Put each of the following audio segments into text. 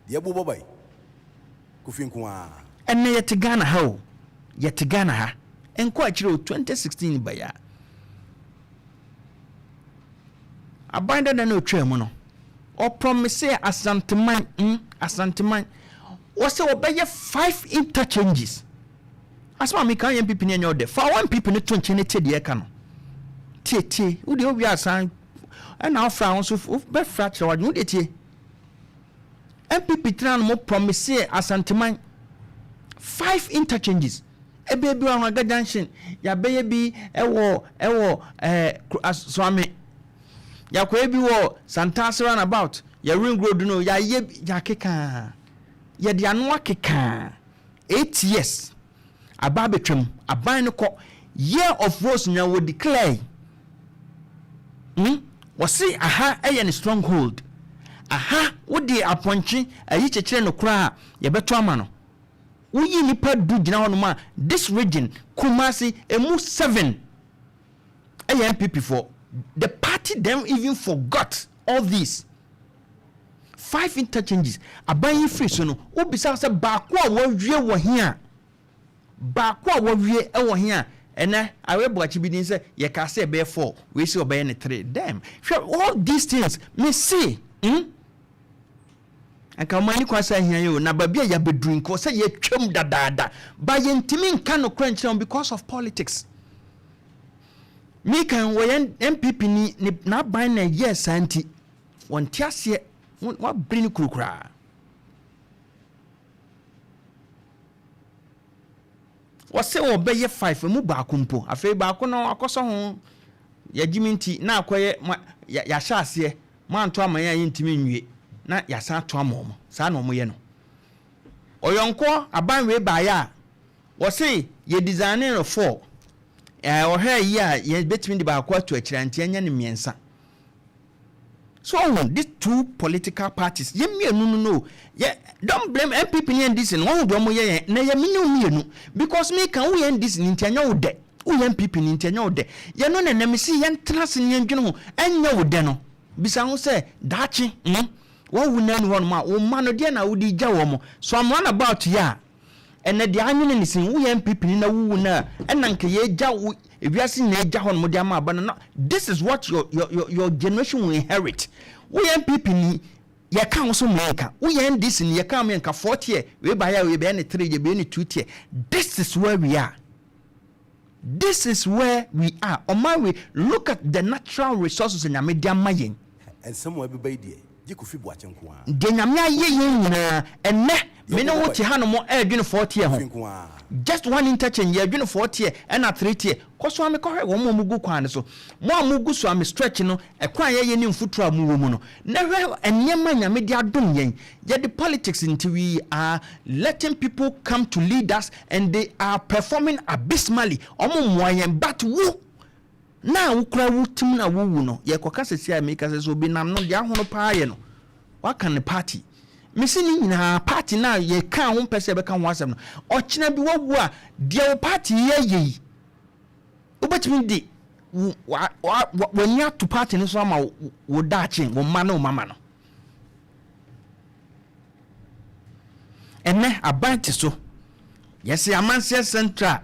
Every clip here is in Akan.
the Abu Bobai. Kufinkwa. And yet Ghana how? Yet Ghana ha. And quite true 2016 by ya. A binder than no tremono. Or promise Ashanti man. Was to obey 5 interchanges. As my can NPP in your day. For 1 people in 20 the economy. T. Would you be assigned? And now France of best fracture or would it? NPP tran mo promise Ashanti man 5 interchanges. A baby on a junction. Ya baby ewo swami. Ya kwebi wo Santasi runabout. Ya ring road no ya keka. Ya di anwa keka. 8 years. Ababetrim aban ko year of rose nya wo declare. Wasi aha a stronghold. Aha wodi aponchi ayi chechire no kra ye beto ama no. Uyi nipa du gina hono ma this region Kumasi emu 7 NPP for the party them even forgot all this 5 interchanges aban free so no obisa say baako a wawie wo hia baako a wawie e wo hia ene aweboachi bi din say ye ka say be 4 we say obey ne 3 damn all these things me see anka mani kwasa hia yo na babia ya bedru nko say ye twam dadada ba ye ntimi nka no crunch because of politics. Me can when NPP ni na ban na yes anti won tiase wa bring kurukura wose wo be ye 5 mu ba kumpo afei ba ko no akoso ho ya jiminti na akoye ya sha ase ma anto amanya ye ntimi nwie na ya sa to amom sa na omo ye no oyonko aban we ba ya wose ye design no 4 or her yeah, ye between the back to a chirantian and miensa. So these 2 political parties, ye me no. Yeah, don't blame NPP in this and one domo ye na ye me because me can we end this in intenya de. We NPP in intenya de. Ye no na me see yen trans in yen dwene ho enya wo de no. Bisa ho say dachi one would none one ma o man no de na wo di gya wo mo. So I'm on about ya. And the annual is in NPP in a woo na and anke ye ja if you are seeing a jahon modiama banana. This is what your generation will inherit. We NPP ni ya council maker. We end this in ya come in 40 year. We buy we be any 3 year be any 2 year. This is where we are. This is where we are. On my way, look at the natural resources in your media mayin. And somewhere be baby. Kofi Boakye nko a de nyamya ye na enne me no wote ha no mo adwene 40 year ho just 1 interchange ye adwene 40 year and a 3 year koso am kohwe wo mo mugu kwan so mo amugu so am stretch no e kwan ye ni mfutura mu wo mu no na hwe enyema nyame de adom yen ye the politics into we are letting people come to lead us and they are performing abysmally omo moyen but wo na ukra wutim na wuwu no ye koka sesi a make us so bi nam no de ahono paa ye no waka ne party misi ni nyina party na ye kan ho pese be kan ho asem no ochina bi wawu a de party ye obetimi di wanya to party no so ama wo dachi wo ma no mama no enne abante so yesi amanse central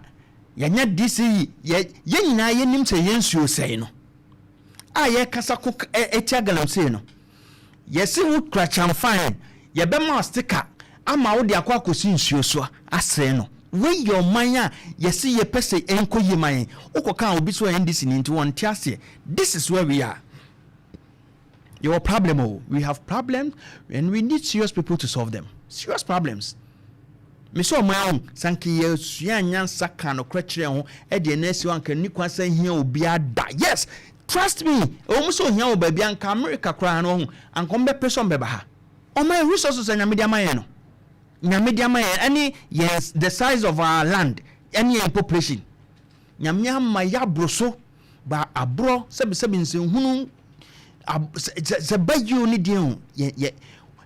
yanya DC ye nyina ye nim se yensuo sei no a ye kasa ko etia galamse no yesi wo kracham fine ye be ma sticker ama wo de akwa akosi nsuo so asre no we your manya yesi ye pese enko ye man ukoka obi so NDC ni nti won tiase. This is where we are. Your problem, we have problems and we need serious people to solve them. Serious problems. Me so ma sanki ye sua nyansa kan no kwachire ho e de na si wanka ni kwasa hia obi ada. Yes, trust me. O so hia oba bia nka America kra no ho anko mbe person beba ha. O my resources anya media man no. Nya media man any yes the size of our land any population. Nya ma ya broso ba abro sebi nsenhunu se bayu ni dia ye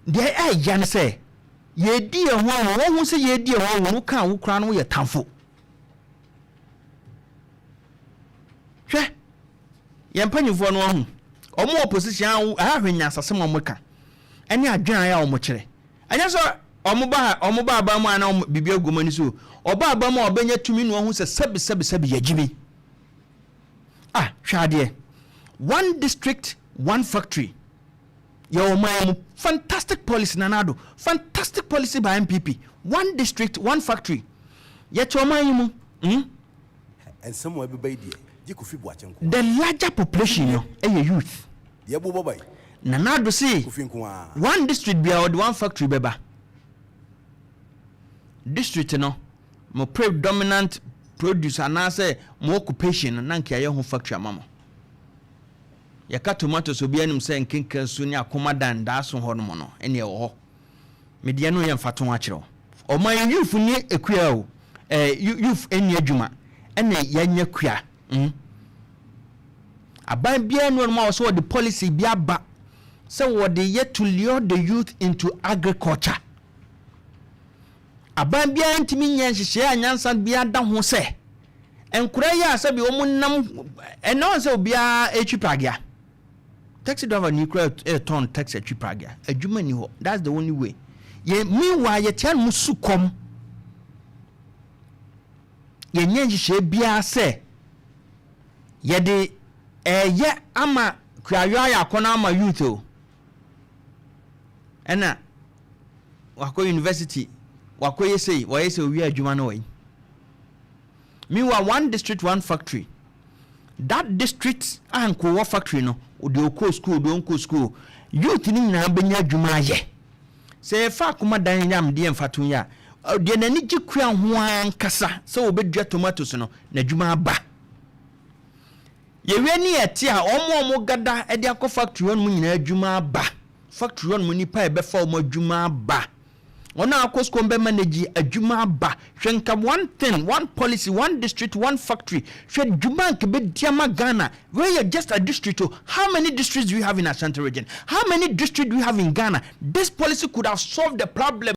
de ya ne say ye di ho wo se ye di ho wo kan wo kra no ye tamfo hwe ye mpanyufo no ho omo opposition ahwenya asase mo ka ene adwan ya omo kire anya so omoba ba mu ana bibia gomani so oba ba mu obenya tumi no hu se sebe yagimi hwade one district one factory your man fantastic policy nanado fantastic policy by NPP one district one factory yet your man and somewhere everybody dey Kofi Boakye nko the larger population youth ye bo boy nanado say Kofi nko one district be or one factory beba district no mo predominant producer na say mo occupation na nkia ye ho factory amamo yaka tomatoes obi anim say nkenkan su ni akomadan da so ho no mo no ene e wo ho media no ye mfato ho akire o man youth ni ekua o youth eni adwuma ene yanya kua aban bia no ma so the policy bia ba say what they yet to lure the youth into agriculture aban bia ntimi nya hihye anyansa bia da ho se enkura ya asabi omunam eno se obia etwipagia taxi driver ni kura ton taxi etwipagia adwuma ni ho that's the only way ye meanwhile ye tian musukom ye nya hihye bia se ye de ye ama krayo ya akona ama youth o ena wako university wako yesei wi adwuma no wi meanwhile one district one factory that district anko wa factory no odi okọ school do onko school youth ni nyina benya adwuma ye se fa kuma dan yam de mfatun ya de nani gikua ho ankasa se obedua tomatoes no na adwuma ba ye we ni ete a omo gada e de akọ factory on mu nyina adwuma ba factory on mu ni pa e be fa omo adwuma ba ona akosko mbe manage adwuma ba hwenka one thing one policy one district one factory hwe dwuma nke be diama Ghana where you just a district how many districts do you have in Ashanti region how many districts do you have in Ghana this policy could have solved the problem